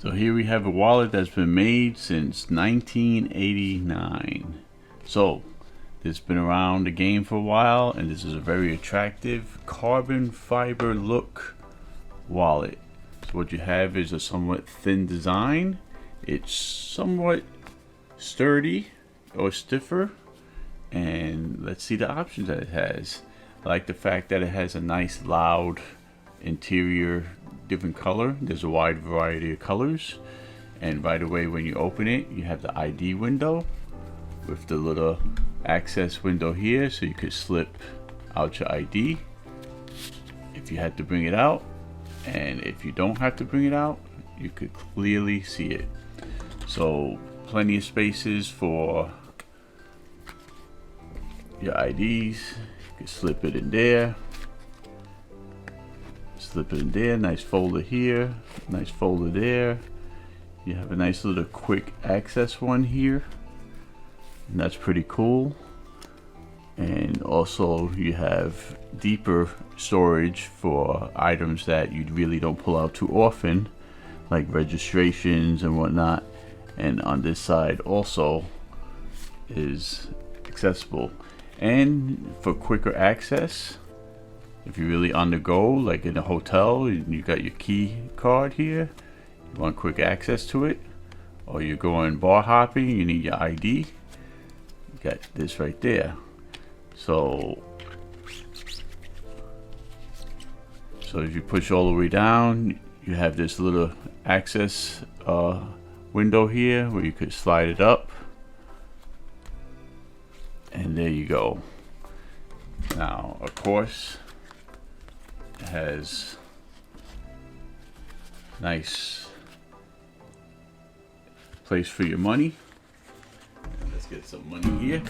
So here we have a wallet that's been made since 1989. So it's been around the game for a while, and this is a very attractive carbon fiber look wallet. So what you have is a somewhat thin design. It's somewhat sturdy or stiffer, and let's see the options that it has. I like the fact that it has a nice loud interior, different color. There's a wide variety of colors, and right away when you open it, you have the ID window with the little access window here, so you could slip out your ID if you had to bring it out, and if you don't have to bring it out, you could clearly see it. So plenty of spaces for your IDs. You can slip it in there, slip it in there. Nice folder here, nice folder there. You have a nice little quick access one here, and that's pretty cool. And also you have deeper storage for items that you really don't pull out too often, like registrations and whatnot. And on this side also is accessible. And for quicker access, if you're really on the go, like in a hotel, and you got your key card here, you want quick access to it, or you're going bar hopping, you need your ID, you got this right there. So if you push all the way down, you have this little access window here where you could slide it up, and there you go. Now of course it has nice place for your money. Let's get some money here.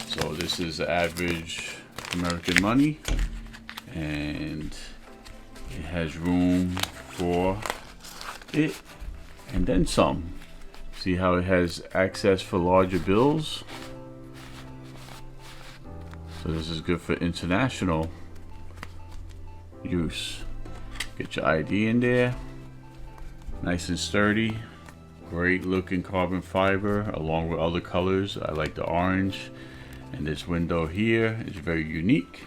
So this is average American money, and it has room for it and then some. See how it has access for larger bills? So this is good for international use. Get your ID in there, nice and sturdy, great looking carbon fiber along with other colors. I like the orange, and this window here is very unique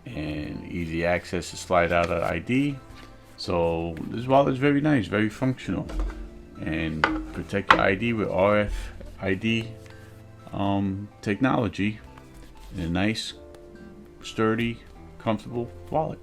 and easy access to slide out an ID. So this wallet is very nice, very functional, and protect your ID with RFID technology in a nice, sturdy, comfortable wallet.